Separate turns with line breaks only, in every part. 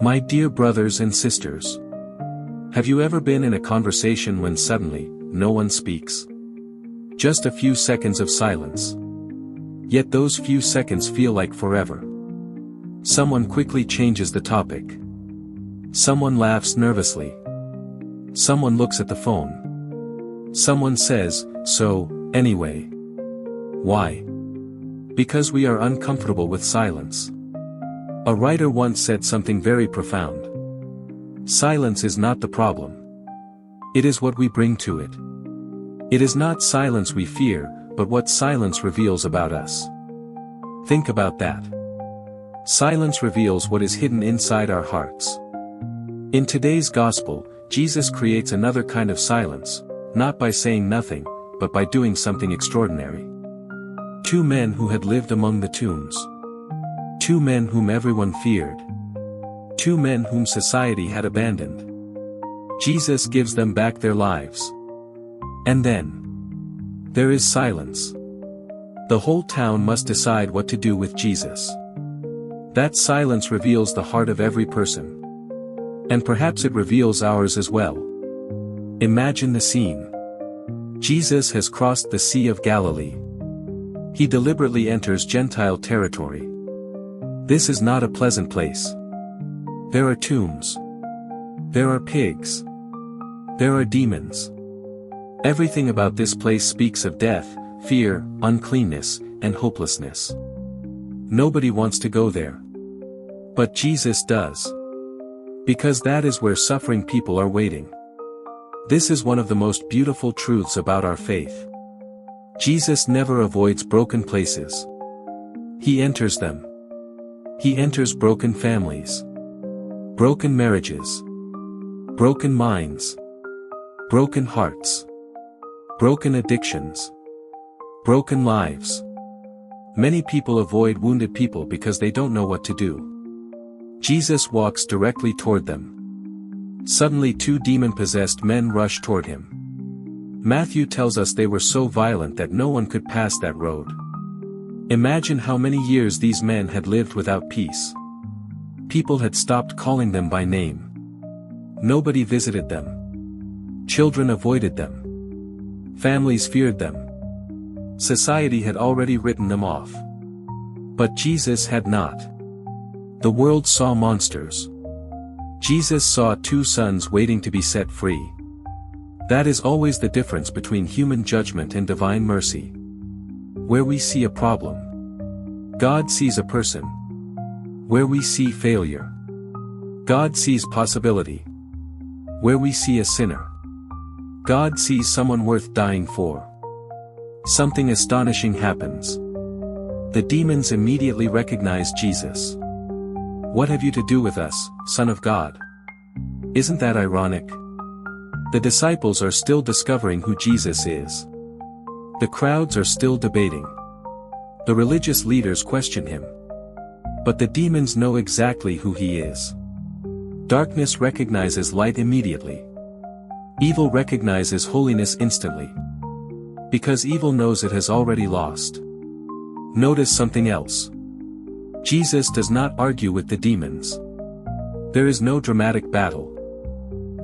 My dear brothers and sisters, have you ever been in a conversation when suddenly, no one speaks? Just a few seconds of silence. Yet those few seconds feel like forever. Someone quickly changes the topic. Someone laughs nervously. Someone looks at the phone. Someone says, "So, anyway." Why? Because we are uncomfortable with silence. A writer once said something very profound. Silence is not the problem. It is what we bring to it. It is not silence we fear, but what silence reveals about us. Think about that. Silence reveals what is hidden inside our hearts. In today's gospel, Jesus creates another kind of silence, not by saying nothing, but by doing something extraordinary. Two men who had lived among the tombs. Two men whom everyone feared. Two men whom society had abandoned. Jesus gives them back their lives. And then there is silence. The whole town must decide what to do with Jesus. That silence reveals the heart of every person. And perhaps it reveals ours as well. Imagine the scene. Jesus has crossed the Sea of Galilee. He deliberately enters Gentile territory. This is not a pleasant place. There are tombs. There are pigs. There are demons. Everything about this place speaks of death, fear, uncleanness, and hopelessness. Nobody wants to go there. But Jesus does. Because that is where suffering people are waiting. This is one of the most beautiful truths about our faith. Jesus never avoids broken places. He enters them. He enters broken families. Broken marriages. Broken minds. Broken hearts. Broken addictions. Broken lives. Many people avoid wounded people because they don't know what to do. Jesus walks directly toward them. Suddenly two demon-possessed men rush toward him. Matthew tells us they were so violent that no one could pass that road. Imagine how many years these men had lived without peace. People had stopped calling them by name. Nobody visited them. Children avoided them. Families feared them. Society had already written them off. But Jesus had not. The world saw monsters. Jesus saw two sons waiting to be set free. That is always the difference between human judgment and divine mercy. Where we see a problem, God sees a person. Where we see failure, God sees possibility. Where we see a sinner, God sees someone worth dying for. Something astonishing happens. The demons immediately recognize Jesus. "What have you to do with us, Son of God?" Isn't that ironic? The disciples are still discovering who Jesus is. The crowds are still debating. The religious leaders question him. But the demons know exactly who he is. Darkness recognizes light immediately. Evil recognizes holiness instantly. Because evil knows it has already lost. Notice something else. Jesus does not argue with the demons. There is no dramatic battle.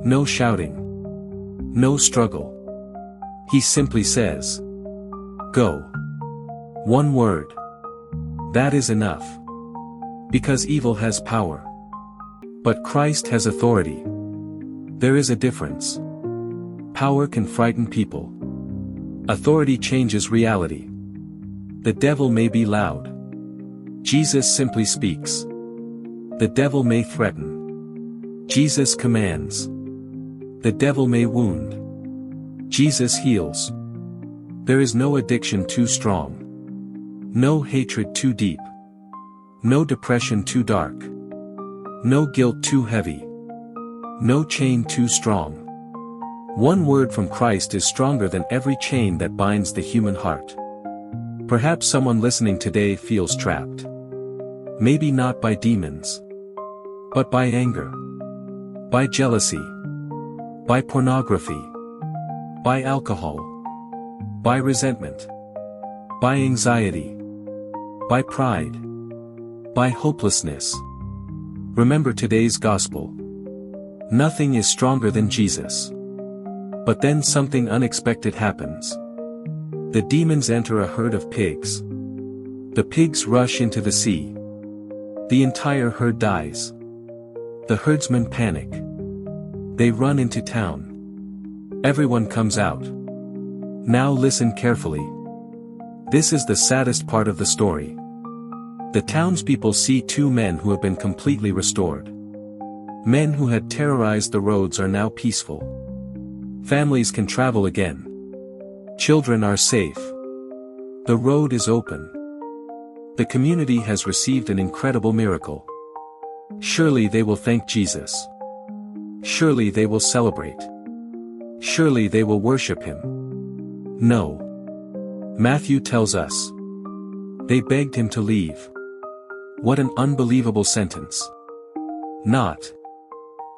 No shouting. No struggle. He simply says, "Go." One word. That is enough. Because evil has power. But Christ has authority. There is a difference. Power can frighten people. Authority changes reality. The devil may be loud. Jesus simply speaks. The devil may threaten. Jesus commands. The devil may wound. Jesus heals. There is no addiction too strong. No hatred too deep. No depression too dark. No guilt too heavy. No chain too strong. One word from Christ is stronger than every chain that binds the human heart. Perhaps someone listening today feels trapped. Maybe not by demons. But by anger. By jealousy. By pornography. By alcohol. By resentment. By anxiety. By pride. By hopelessness. Remember today's gospel. Nothing is stronger than Jesus. But then something unexpected happens. The demons enter a herd of pigs. The pigs rush into the sea. The entire herd dies. The herdsmen panic. They run into town. Everyone comes out. Now listen carefully. This is the saddest part of the story. The townspeople see two men who have been completely restored. Men who had terrorized the roads are now peaceful. Families can travel again. Children are safe. The road is open. The community has received an incredible miracle. Surely they will thank Jesus. Surely they will celebrate. Surely they will worship him. No. Matthew tells us. They begged him to leave. What an unbelievable sentence. Not.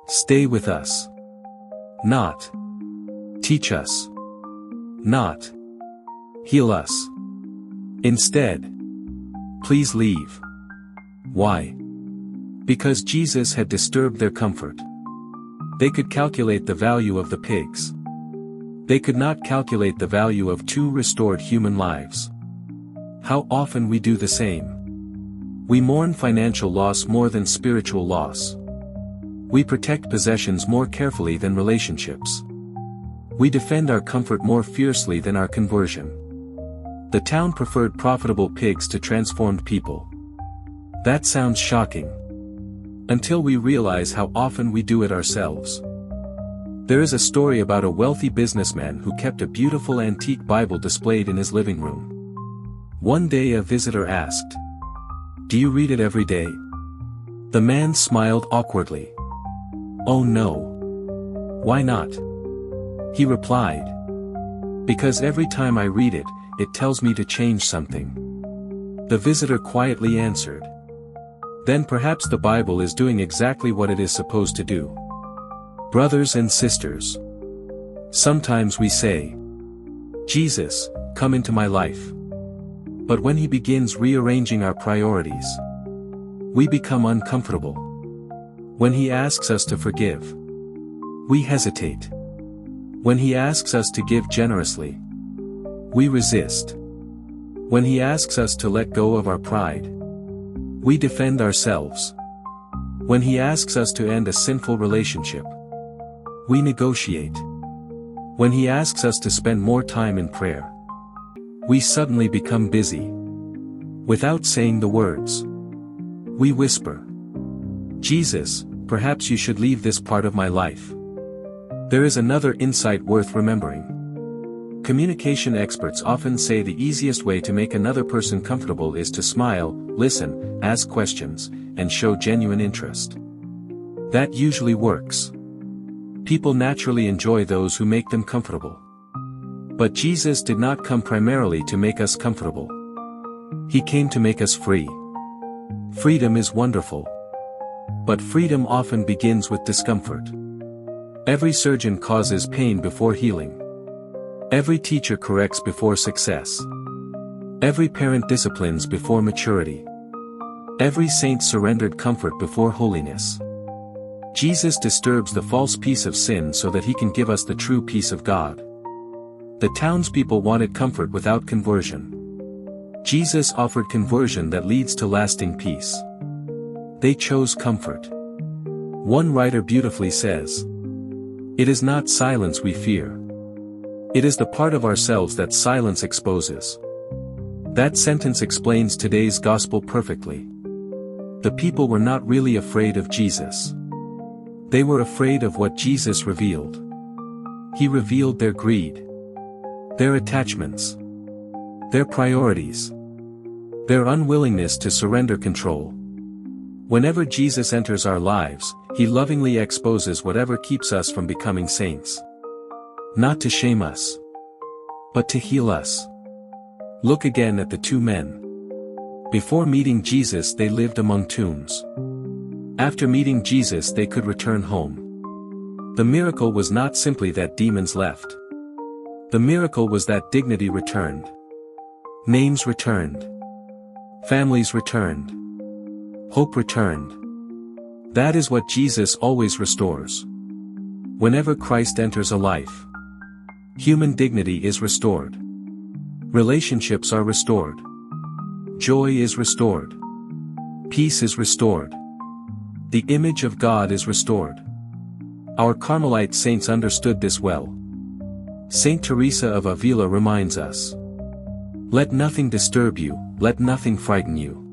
Stay with us. Not. Teach us. Not. Heal us. Instead. Please leave. Why? Because Jesus had disturbed their comfort. They could calculate the value of the pigs. They could not calculate the value of two restored human lives. How often we do the same. We mourn financial loss more than spiritual loss. We protect possessions more carefully than relationships. We defend our comfort more fiercely than our conversion. The town preferred profitable pigs to transformed people. That sounds shocking. Until we realize how often we do it ourselves. There is a story about a wealthy businessman who kept a beautiful antique Bible displayed in his living room. One day a visitor asked, "Do you read it every day?" The man smiled awkwardly. "Oh no. Why not?" He replied. "Because every time I read it, it tells me to change something." The visitor quietly answered. "Then perhaps the Bible is doing exactly what it is supposed to do." Brothers and sisters. Sometimes we say, "Jesus, come into my life." But when he begins rearranging our priorities, we become uncomfortable. When he asks us to forgive, we hesitate. When he asks us to give generously, we resist. When he asks us to let go of our pride, we defend ourselves. When he asks us to end a sinful relationship, we negotiate. When he asks us to spend more time in prayer, we suddenly become busy. Without saying the words, we whisper, "Jesus, perhaps you should leave this part of my life." There is another insight worth remembering. Communication experts often say the easiest way to make another person comfortable is to smile, listen, ask questions, and show genuine interest. That usually works. People naturally enjoy those who make them comfortable. But Jesus did not come primarily to make us comfortable. He came to make us free. Freedom is wonderful. But freedom often begins with discomfort. Every surgeon causes pain before healing. Every teacher corrects before success. Every parent disciplines before maturity. Every saint surrendered comfort before holiness. Jesus disturbs the false peace of sin so that he can give us the true peace of God. The townspeople wanted comfort without conversion. Jesus offered conversion that leads to lasting peace. They chose comfort. One writer beautifully says, "It is not silence we fear. It is the part of ourselves that silence exposes." That sentence explains today's gospel perfectly. The people were not really afraid of Jesus. They were afraid of what Jesus revealed. He revealed their greed, their attachments, their priorities, their unwillingness to surrender control. Whenever Jesus enters our lives, he lovingly exposes whatever keeps us from becoming saints. Not to shame us, but to heal us. Look again at the two men. Before meeting Jesus, they lived among tombs. After meeting Jesus, they could return home. The miracle was not simply that demons left. The miracle was that dignity returned. Names returned. Families returned. Hope returned. That is what Jesus always restores. Whenever Christ enters a life, human dignity is restored. Relationships are restored. Joy is restored. Peace is restored. The image of God is restored. Our Carmelite saints understood this well. Saint Teresa of Avila reminds us, "Let nothing disturb you, let nothing frighten you.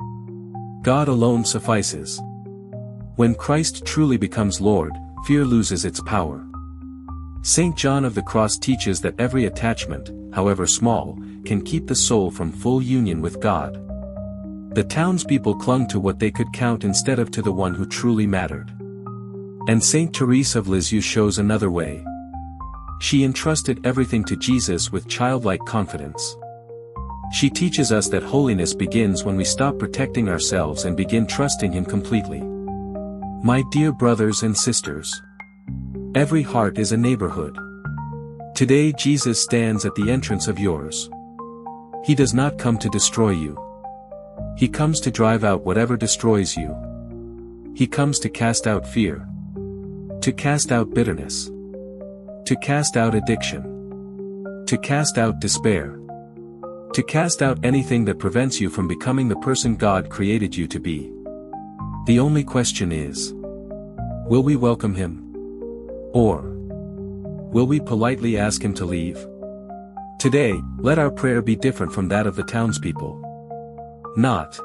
God alone suffices." When Christ truly becomes Lord, fear loses its power. Saint John of the Cross teaches that every attachment, however small, can keep the soul from full union with God. The townspeople clung to what they could count instead of to the one who truly mattered. And Saint Teresa of Lisieux shows another way. She entrusted everything to Jesus with childlike confidence. She teaches us that holiness begins when we stop protecting ourselves and begin trusting Him completely. My dear brothers and sisters, every heart is a neighborhood. Today Jesus stands at the entrance of yours. He does not come to destroy you. He comes to drive out whatever destroys you. He comes to cast out fear, to cast out bitterness, to cast out addiction, to cast out despair, to cast out anything that prevents you from becoming the person God created you to be. The only question is, will we welcome Him? Or will we politely ask Him to leave? Today, let our prayer be different from that of the townspeople. Not,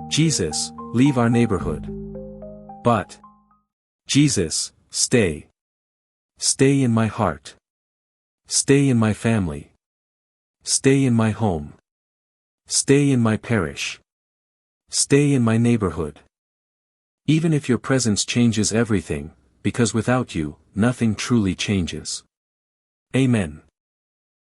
"Jesus, leave our neighborhood." But, "Jesus, stay. Stay in my heart. Stay in my family. Stay in my home. Stay in my parish. Stay in my neighborhood. Even if your presence changes everything, because without you, nothing truly changes." Amen.